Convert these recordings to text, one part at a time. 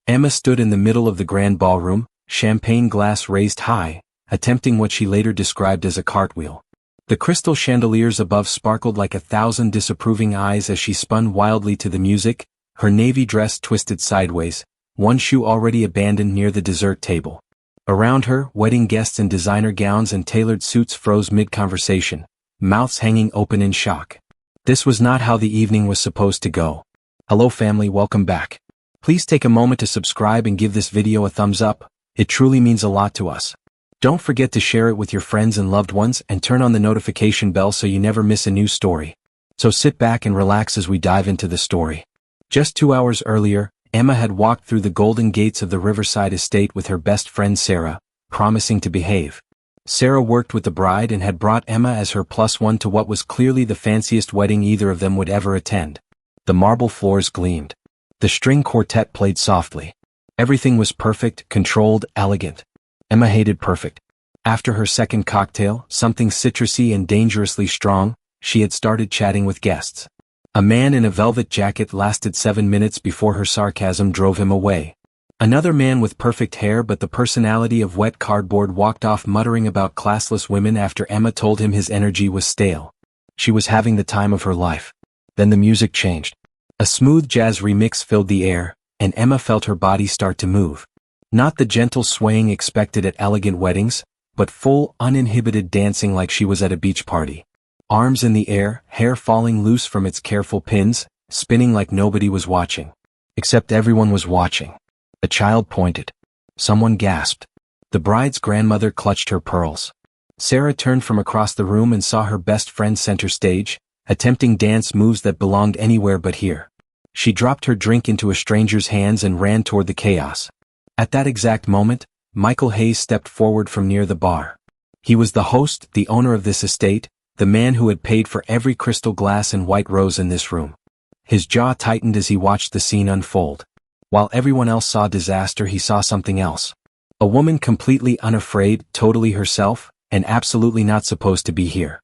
Emma stood in the middle of the grand ballroom, champagne glass raised high, attempting what she later described as a cartwheel. The crystal chandeliers above sparkled like 1,000 disapproving eyes as she spun wildly to the music, her navy dress twisted sideways, one shoe already abandoned near the dessert table. Around her, wedding guests in designer gowns and tailored suits froze mid-conversation, mouths hanging open in shock. This was not how the evening was supposed to go. Hello family, welcome back. Please take a moment to subscribe and give this video a thumbs up, it truly means a lot to us. Don't forget to share it with your friends and loved ones and turn on the notification bell so you never miss a new story. So sit back and relax as we dive into the story. Just 2 hours earlier, Emma had walked through the golden gates of the Riverside estate with her best friend Sarah, promising to behave. Sarah worked with the bride and had brought Emma as her +1 to what was clearly the fanciest wedding either of them would ever attend. The marble floors gleamed. The string quartet played softly. Everything was perfect, controlled, elegant. Emma hated perfect. After her second cocktail, something citrusy and dangerously strong, she had started chatting with guests. A man in a velvet jacket lasted 7 minutes before her sarcasm drove him away. Another man with perfect hair but the personality of wet cardboard walked off muttering about classless women after Emma told him his energy was stale. She was having the time of her life. Then the music changed. A smooth jazz remix filled the air, and Emma felt her body start to move. Not the gentle swaying expected at elegant weddings, but full, uninhibited dancing like she was at a beach party. Arms in the air, hair falling loose from its careful pins, spinning like nobody was watching. Except everyone was watching. A child pointed. Someone gasped. The bride's grandmother clutched her pearls. Sarah turned from across the room and saw her best friend center stage, attempting dance moves that belonged anywhere but here. She dropped her drink into a stranger's hands and ran toward the chaos. At that exact moment, Michael Hayes stepped forward from near the bar. He was the host, the owner of this estate, the man who had paid for every crystal glass and white rose in this room. His jaw tightened as he watched the scene unfold. While everyone else saw disaster, he saw something else. A woman completely unafraid, totally herself, and absolutely not supposed to be here.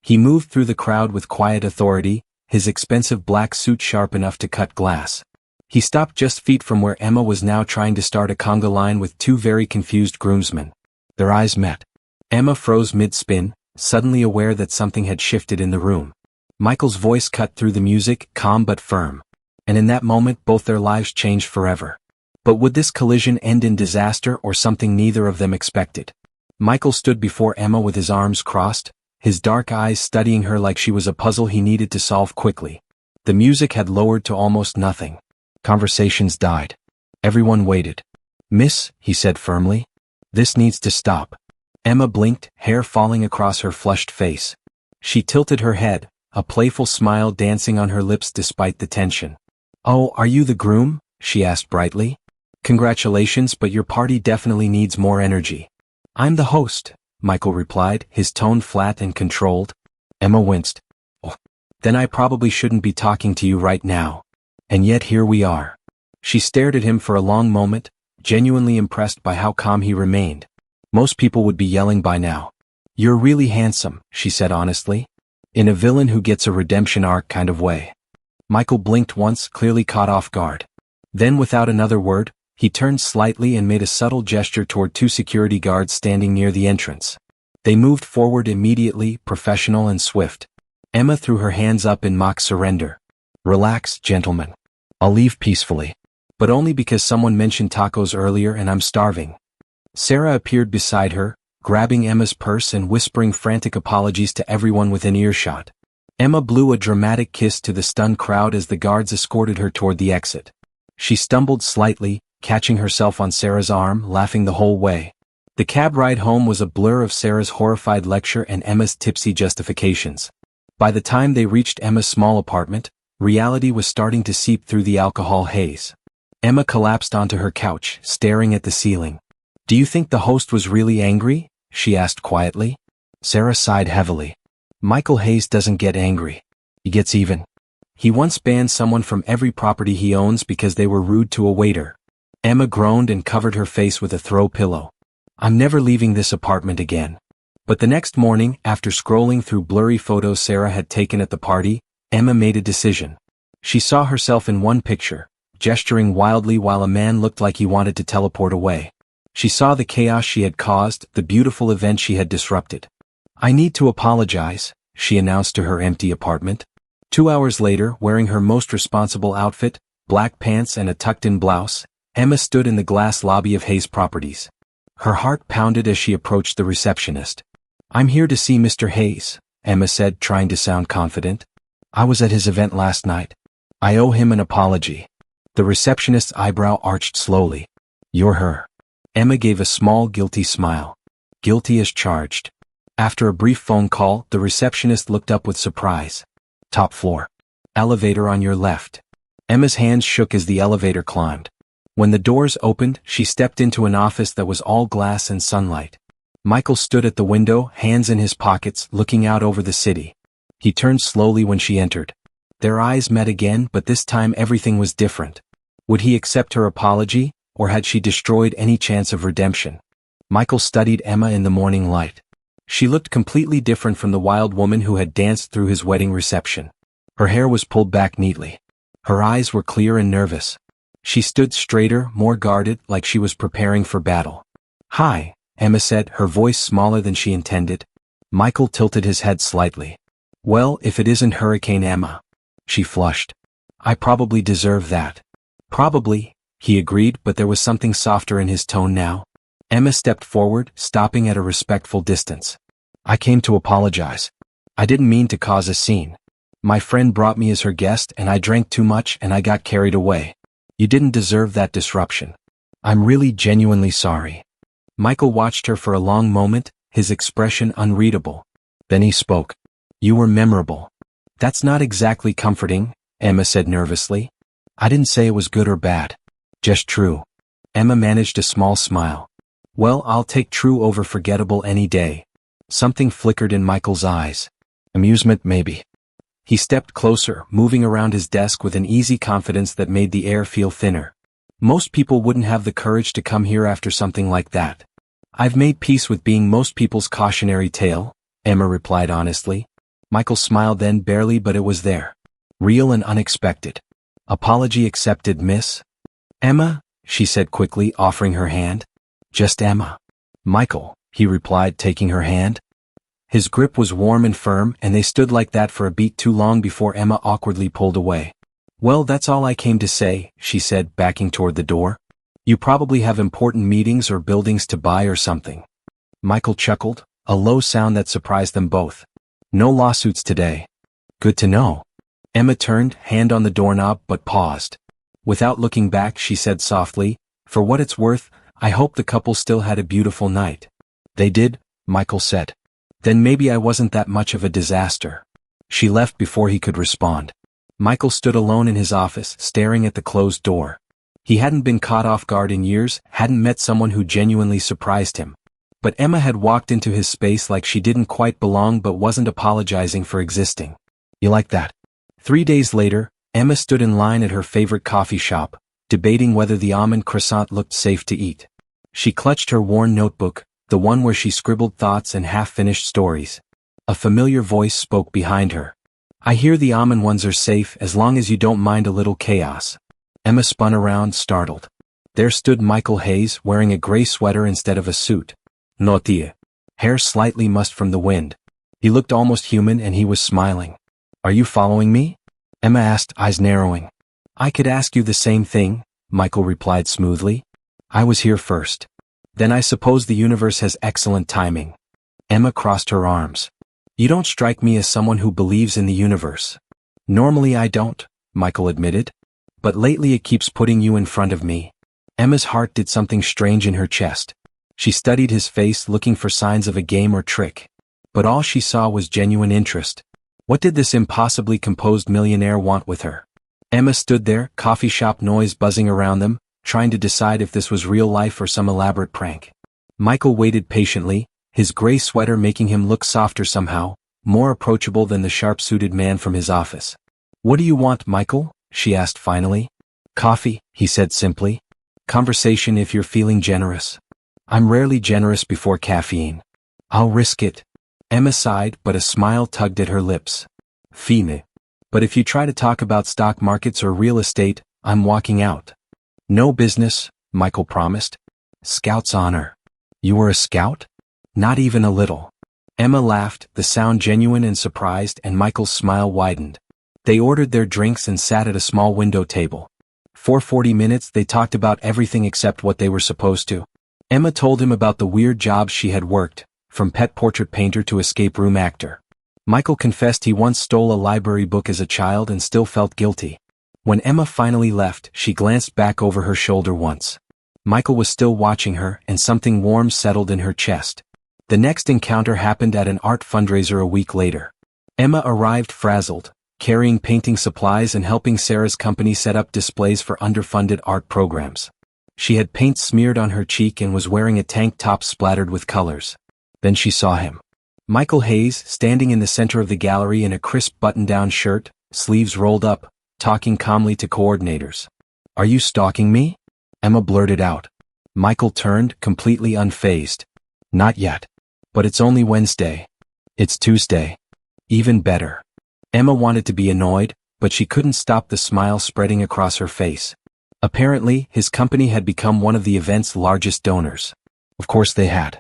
He moved through the crowd with quiet authority, his expensive black suit sharp enough to cut glass. He stopped just feet from where Emma was now trying to start a conga line with two very confused groomsmen. Their eyes met. Emma froze mid-spin, suddenly aware that something had shifted in the room. Michael's voice cut through the music, calm but firm. And in that moment both their lives changed forever. But would this collision end in disaster or something neither of them expected? Michael stood before Emma with his arms crossed, his dark eyes studying her like she was a puzzle he needed to solve quickly. The music had lowered to almost nothing. Conversations died. Everyone waited. "Miss," he said firmly, "this needs to stop." Emma blinked, hair falling across her flushed face. She tilted her head, a playful smile dancing on her lips despite the tension. "Oh, are you the groom?" she asked brightly. "Congratulations, but your party definitely needs more energy." "I'm the host," Michael replied, his tone flat and controlled. Emma winced. "Oh, then I probably shouldn't be talking to you right now. And yet here we are." She stared at him for a long moment, genuinely impressed by how calm he remained. Most people would be yelling by now. "You're really handsome," she said honestly. In a villain who gets a redemption arc kind of way. Michael blinked once, clearly caught off guard. Then without another word, he turned slightly and made a subtle gesture toward two security guards standing near the entrance. They moved forward immediately, professional and swift. Emma threw her hands up in mock surrender. "Relax, gentlemen. I'll leave peacefully. But only because someone mentioned tacos earlier and I'm starving." Sarah appeared beside her, grabbing Emma's purse and whispering frantic apologies to everyone within earshot. Emma blew a dramatic kiss to the stunned crowd as the guards escorted her toward the exit. She stumbled slightly, catching herself on Sarah's arm, laughing the whole way. The cab ride home was a blur of Sarah's horrified lecture and Emma's tipsy justifications. By the time they reached Emma's small apartment, reality was starting to seep through the alcohol haze. Emma collapsed onto her couch, staring at the ceiling. "Do you think the host was really angry?" she asked quietly. Sarah sighed heavily. "Michael Hayes doesn't get angry. He gets even. He once banned someone from every property he owns because they were rude to a waiter." Emma groaned and covered her face with a throw pillow. "I'm never leaving this apartment again." But the next morning, after scrolling through blurry photos Sarah had taken at the party, Emma made a decision. She saw herself in one picture, gesturing wildly while a man looked like he wanted to teleport away. She saw the chaos she had caused, the beautiful event she had disrupted. "I need to apologize," she announced to her empty apartment. 2 hours later, wearing her most responsible outfit, black pants and a tucked-in blouse, Emma stood in the glass lobby of Hayes Properties. Her heart pounded as she approached the receptionist. "I'm here to see Mr. Hayes," Emma said, trying to sound confident. "I was at his event last night. I owe him an apology." The receptionist's eyebrow arched slowly. "You're her." Emma gave a small, guilty smile. "Guilty as charged." After a brief phone call, the receptionist looked up with surprise. "Top floor. Elevator on your left." Emma's hands shook as the elevator climbed. When the doors opened, she stepped into an office that was all glass and sunlight. Michael stood at the window, hands in his pockets, looking out over the city. He turned slowly when she entered. Their eyes met again, but this time everything was different. Would he accept her apology, or had she destroyed any chance of redemption? Michael studied Emma in the morning light. She looked completely different from the wild woman who had danced through his wedding reception. Her hair was pulled back neatly. Her eyes were clear and nervous. She stood straighter, more guarded, like she was preparing for battle. "Hi," Emma said, her voice smaller than she intended. Michael tilted his head slightly. "Well, if it isn't Hurricane Emma." She flushed. "I probably deserve that." "Probably," he agreed, but there was something softer in his tone now. Emma stepped forward, stopping at a respectful distance. "I came to apologize. I didn't mean to cause a scene. My friend brought me as her guest and I drank too much and I got carried away. You didn't deserve that disruption. I'm really genuinely sorry." Michael watched her for a long moment, his expression unreadable. Then he spoke. "You were memorable." "That's not exactly comforting," Emma said nervously. "I didn't say it was good or bad. Just true." Emma managed a small smile. "Well, I'll take true over forgettable any day." Something flickered in Michael's eyes. Amusement, maybe. He stepped closer, moving around his desk with an easy confidence that made the air feel thinner. "Most people wouldn't have the courage to come here after something like that." "I've made peace with being most people's cautionary tale," Emma replied honestly. Michael smiled then, barely, but it was there. Real and unexpected. "Apology accepted, miss." "Emma," she said quickly, offering her hand. "Just Emma." "Michael," he replied, taking her hand. His grip was warm and firm, and they stood like that for a beat too long before Emma awkwardly pulled away. "Well, that's all I came to say," she said, backing toward the door. "You probably have important meetings or buildings to buy or something." Michael chuckled, a low sound that surprised them both. "No lawsuits today." "Good to know." Emma turned, hand on the doorknob, but paused. Without looking back, she said softly, "For what it's worth, I hope the couple still had a beautiful night." "They did," Michael said. "Then maybe I wasn't that much of a disaster." She left before he could respond. Michael stood alone in his office, staring at the closed door. He hadn't been caught off guard in years, hadn't met someone who genuinely surprised him. But Emma had walked into his space like she didn't quite belong but wasn't apologizing for existing. "You like that?" 3 days later, Emma stood in line at her favorite coffee shop, debating whether the almond croissant looked safe to eat. She clutched her worn notebook, the one where she scribbled thoughts and half-finished stories. A familiar voice spoke behind her. "I hear the almond ones are safe as long as you don't mind a little chaos." Emma spun around, startled. There stood Michael Hayes, wearing a gray sweater instead of a suit. Naughty. Hair slightly mussed from the wind. He looked almost human and he was smiling. "Are you following me?" Emma asked, eyes narrowing. "I could ask you the same thing," Michael replied smoothly. "I was here first." "Then I suppose the universe has excellent timing." Emma crossed her arms. "You don't strike me as someone who believes in the universe." "Normally I don't," Michael admitted. "But lately it keeps putting you in front of me." Emma's heart did something strange in her chest. She studied his face, looking for signs of a game or trick. But all she saw was genuine interest. What did this impossibly composed millionaire want with her? Emma stood there, coffee shop noise buzzing around them, trying to decide if this was real life or some elaborate prank. Michael waited patiently, his gray sweater making him look softer somehow, more approachable than the sharp-suited man from his office. "What do you want, Michael?" she asked finally. "Coffee," he said simply. "Conversation if you're feeling generous." "I'm rarely generous before caffeine." "I'll risk it." Emma sighed, but a smile tugged at her lips. "Fine. But if you try to talk about stock markets or real estate, I'm walking out. No business, Michael promised. Scout's honor. You were a scout? Not even a little. Emma laughed, the sound genuine and surprised, and Michael's smile widened. They ordered their drinks and sat at a small window table. For 40 minutes they talked about everything except what they were supposed to. Emma told him about the weird jobs she had worked, from pet portrait painter to escape room actor. Michael confessed he once stole a library book as a child and still felt guilty. When Emma finally left, she glanced back over her shoulder once. Michael was still watching her, and something warm settled in her chest. The next encounter happened at an art fundraiser a week later. Emma arrived frazzled, carrying painting supplies and helping Sarah's company set up displays for underfunded art programs. She had paint smeared on her cheek and was wearing a tank top splattered with colors. Then she saw him. Michael Hayes, standing in the center of the gallery in a crisp button-down shirt, sleeves rolled up, talking calmly to coordinators. "Are you stalking me?" Emma blurted out. Michael turned, completely unfazed. "Not yet. But it's only Wednesday. It's Tuesday. Even better." Emma wanted to be annoyed, but she couldn't stop the smile spreading across her face. Apparently, his company had become one of the event's largest donors. Of course they had.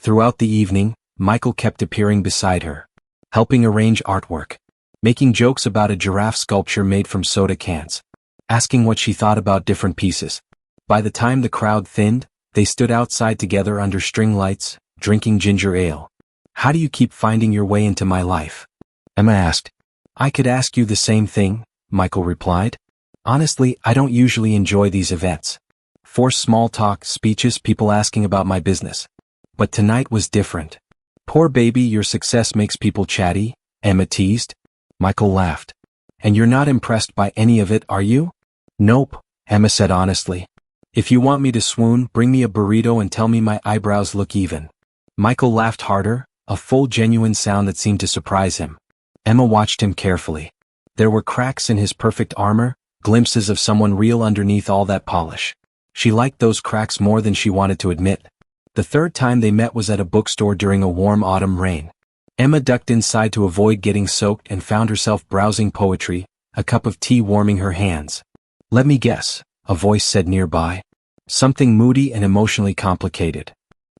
Throughout the evening, Michael kept appearing beside her, helping arrange artwork, making jokes about a giraffe sculpture made from soda cans, asking what she thought about different pieces. By the time the crowd thinned, they stood outside together under string lights, drinking ginger ale. "How do you keep finding your way into my life?" Emma asked. "I could ask you the same thing," Michael replied. "Honestly, I don't usually enjoy these events. Forced small talk, speeches, people asking about my business. But tonight was different." "Poor baby, your success makes people chatty," Emma teased. Michael laughed. "And you're not impressed by any of it, are you?" "Nope," Emma said honestly. "If you want me to swoon, bring me a burrito and tell me my eyebrows look even." Michael laughed harder, a full genuine sound that seemed to surprise him. Emma watched him carefully. There were cracks in his perfect armor, glimpses of someone real underneath all that polish. She liked those cracks more than she wanted to admit. The third time they met was at a bookstore during a warm autumn rain. Emma ducked inside to avoid getting soaked and found herself browsing poetry, a cup of tea warming her hands. "Let me guess," a voice said nearby. "Something moody and emotionally complicated."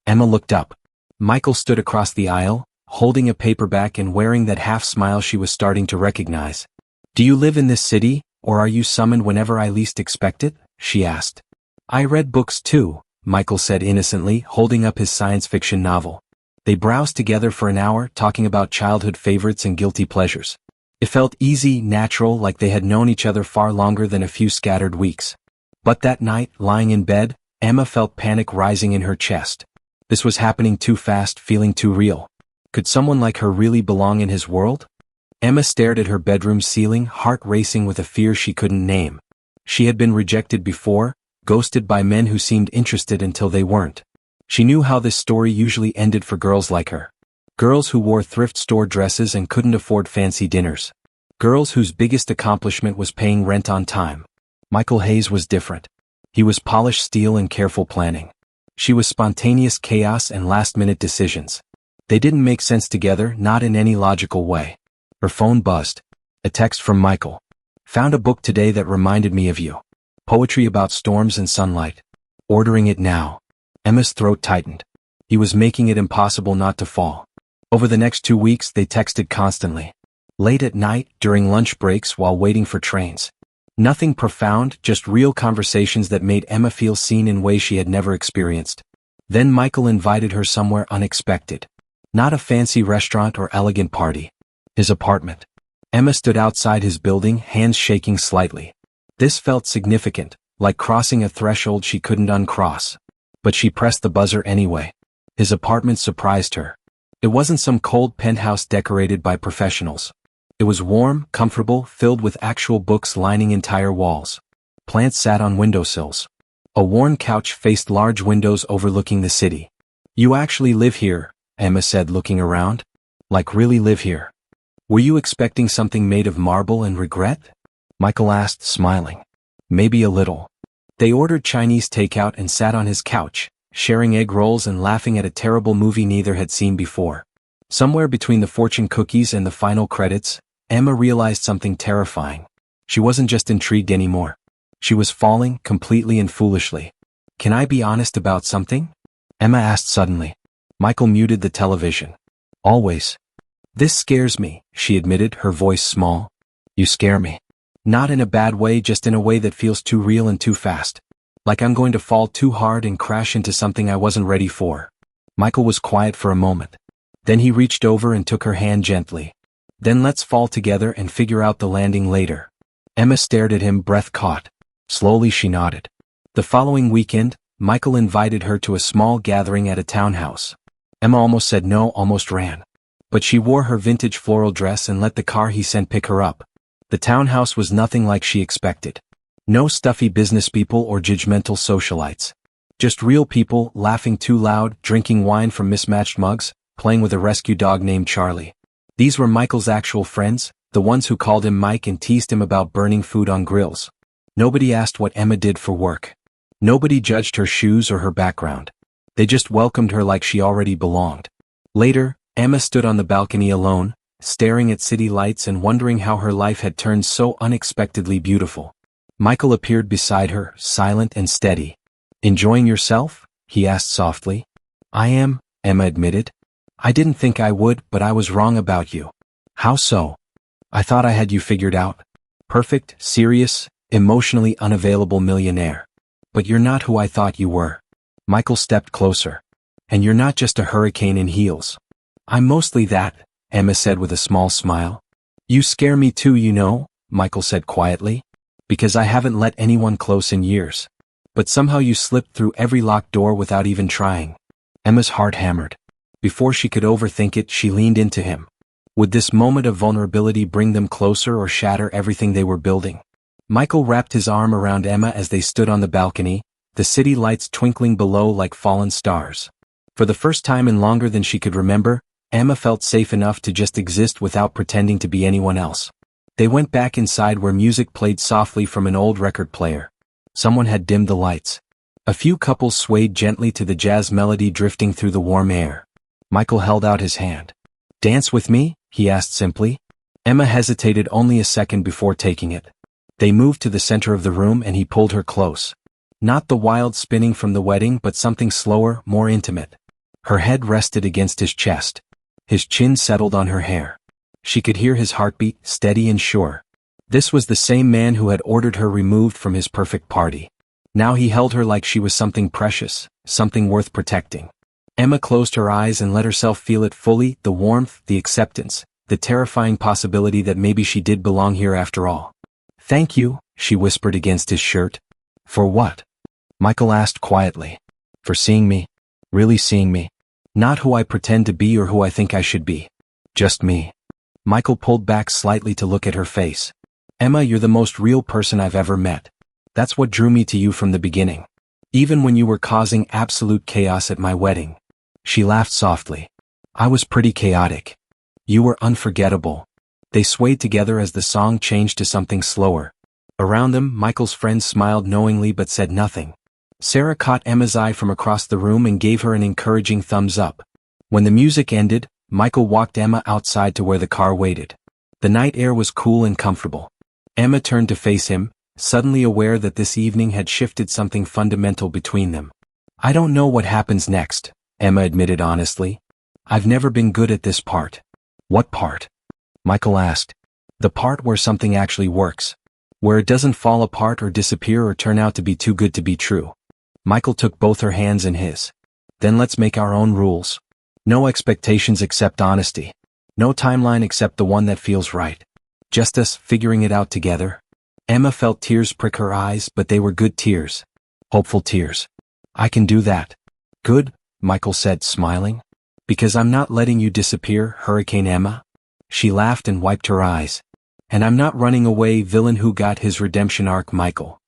Emma looked up. Michael stood across the aisle, holding a paperback and wearing that half-smile she was starting to recognize. "Do you live in this city, or are you summoned whenever I least expect it?" she asked. "I read books too," Michael said innocently, holding up his science fiction novel. They browsed together for an hour, talking about childhood favorites and guilty pleasures. It felt easy, natural, like they had known each other far longer than a few scattered weeks. But that night, lying in bed, Emma felt panic rising in her chest. This was happening too fast, feeling too real. Could someone like her really belong in his world? Emma stared at her bedroom ceiling, heart racing with a fear she couldn't name. She had been rejected before, ghosted by men who seemed interested until they weren't. She knew how this story usually ended for girls like her. Girls who wore thrift store dresses and couldn't afford fancy dinners. Girls whose biggest accomplishment was paying rent on time. Michael Hayes was different. He was polished steel and careful planning. She was spontaneous chaos and last-minute decisions. They didn't make sense together, not in any logical way. Her phone buzzed. A text from Michael. "Found a book today that reminded me of you. Poetry about storms and sunlight. Ordering it now." Emma's throat tightened. He was making it impossible not to fall. Over the next 2 weeks they texted constantly. Late at night, during lunch breaks, while waiting for trains. Nothing profound, just real conversations that made Emma feel seen in ways she had never experienced. Then Michael invited her somewhere unexpected. Not a fancy restaurant or elegant party. His apartment. Emma stood outside his building, hands shaking slightly. This felt significant, like crossing a threshold she couldn't uncross. But she pressed the buzzer anyway. His apartment surprised her. It wasn't some cold penthouse decorated by professionals. It was warm, comfortable, filled with actual books lining entire walls. Plants sat on windowsills. A worn couch faced large windows overlooking the city. "You actually live here," Emma said, looking around. "Like really live here. Were you expecting something made of marble and regret?" Michael asked, smiling. "Maybe a little." They ordered Chinese takeout and sat on his couch, sharing egg rolls and laughing at a terrible movie neither had seen before. Somewhere between the fortune cookies and the final credits, Emma realized something terrifying. She wasn't just intrigued anymore. She was falling, completely and foolishly. "Can I be honest about something?" Emma asked suddenly. Michael muted the television. "Always." "This scares me," she admitted, her voice small. "You scare me. Not in a bad way, just in a way that feels too real and too fast. Like I'm going to fall too hard and crash into something I wasn't ready for." Michael was quiet for a moment. Then he reached over and took her hand gently. "Then let's fall together and figure out the landing later." Emma stared at him, breath caught. Slowly she nodded. The following weekend, Michael invited her to a small gathering at a townhouse. Emma almost said no, almost ran. But she wore her vintage floral dress and let the car he sent pick her up. The townhouse was nothing like she expected. No stuffy business people or judgmental socialites. Just real people, laughing too loud, drinking wine from mismatched mugs, playing with a rescue dog named Charlie. These were Michael's actual friends, the ones who called him Mike and teased him about burning food on grills. Nobody asked what Emma did for work. Nobody judged her shoes or her background. They just welcomed her like she already belonged. Later, Emma stood on the balcony alone, staring at city lights and wondering how her life had turned so unexpectedly beautiful. Michael appeared beside her, silent and steady. "Enjoying yourself?" he asked softly. "I am," Emma admitted. "I didn't think I would, but I was wrong about you." "How so?" "I thought I had you figured out. Perfect, serious, emotionally unavailable millionaire. But you're not who I thought you were." Michael stepped closer. "And you're not just a hurricane in heels." "I'm mostly that," Emma said with a small smile. "You scare me too, you know," Michael said quietly. "Because I haven't let anyone close in years. But somehow you slipped through every locked door without even trying." Emma's heart hammered. Before she could overthink it, she leaned into him. Would this moment of vulnerability bring them closer or shatter everything they were building? Michael wrapped his arm around Emma as they stood on the balcony, the city lights twinkling below like fallen stars. For the first time in longer than she could remember, Emma felt safe enough to just exist without pretending to be anyone else. They went back inside where music played softly from an old record player. Someone had dimmed the lights. A few couples swayed gently to the jazz melody drifting through the warm air. Michael held out his hand. "Dance with me?" he asked simply. Emma hesitated only a second before taking it. They moved to the center of the room and he pulled her close. Not the wild spinning from the wedding, but something slower, more intimate. Her head rested against his chest. His chin settled on her hair. She could hear his heartbeat, steady and sure. This was the same man who had ordered her removed from his perfect party. Now he held her like she was something precious, something worth protecting. Emma closed her eyes and let herself feel it fully, the warmth, the acceptance, the terrifying possibility that maybe she did belong here after all. "Thank you," she whispered against his shirt. "For what?" Michael asked quietly. "For seeing me. Really seeing me. Not who I pretend to be or who I think I should be. Just me." Michael pulled back slightly to look at her face. "Emma, you're the most real person I've ever met. That's what drew me to you from the beginning. Even when you were causing absolute chaos at my wedding." She laughed softly. "I was pretty chaotic. You were unforgettable." They swayed together as the song changed to something slower. Around them, Michael's friends smiled knowingly but said nothing. Sarah caught Emma's eye from across the room and gave her an encouraging thumbs up. When the music ended, Michael walked Emma outside to where the car waited. The night air was cool and comfortable. Emma turned to face him, suddenly aware that this evening had shifted something fundamental between them. "I don't know what happens next," Emma admitted honestly. "I've never been good at this part." "What part?" Michael asked. "The part where something actually works. Where it doesn't fall apart or disappear or turn out to be too good to be true." Michael took both her hands in his. "Then let's make our own rules. No expectations except honesty. No timeline except the one that feels right. Just us figuring it out together." Emma felt tears prick her eyes, but they were good tears. Hopeful tears. "I can do that." "Good," Michael said, smiling. "Because I'm not letting you disappear, Hurricane Emma." She laughed and wiped her eyes. "And I'm not running away, villain who got his redemption arc, Michael."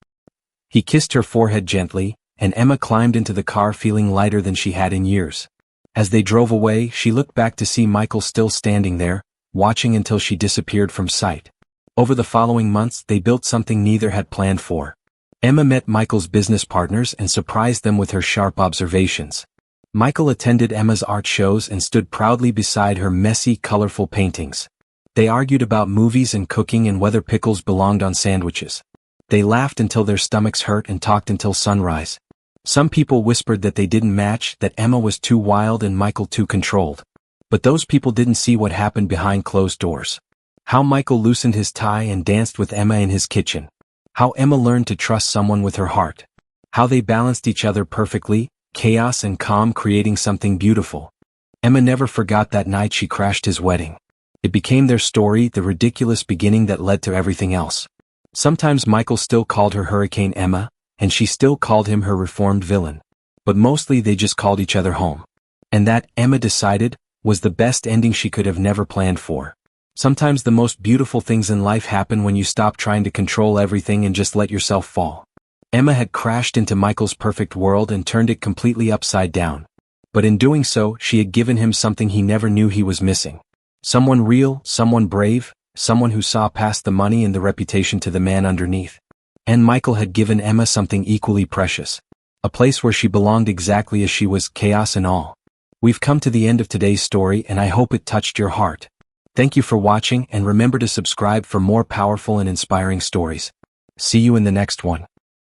He kissed her forehead gently, and Emma climbed into the car feeling lighter than she had in years. As they drove away, she looked back to see Michael still standing there, watching until she disappeared from sight. Over the following months, they built something neither had planned for. Emma met Michael's business partners and surprised them with her sharp observations. Michael attended Emma's art shows and stood proudly beside her messy, colorful paintings. They argued about movies and cooking and whether pickles belonged on sandwiches. They laughed until their stomachs hurt and talked until sunrise. Some people whispered that they didn't match, that Emma was too wild and Michael too controlled. But those people didn't see what happened behind closed doors. How Michael loosened his tie and danced with Emma in his kitchen. How Emma learned to trust someone with her heart. How they balanced each other perfectly, chaos and calm creating something beautiful. Emma never forgot that night she crashed his wedding. It became their story, the ridiculous beginning that led to everything else. Sometimes Michael still called her Hurricane Emma, and she still called him her reformed villain. But mostly they just called each other home. And that, Emma decided, was the best ending she could have never planned for. Sometimes the most beautiful things in life happen when you stop trying to control everything and just let yourself fall. Emma had crashed into Michael's perfect world and turned it completely upside down. But in doing so, she had given him something he never knew he was missing. Someone real, someone brave, someone who saw past the money and the reputation to the man underneath. And Michael had given Emma something equally precious. A place where she belonged exactly as she was, chaos and all. We've come to the end of today's story and I hope it touched your heart. Thank you for watching and remember to subscribe for more powerful and inspiring stories. See you in the next one.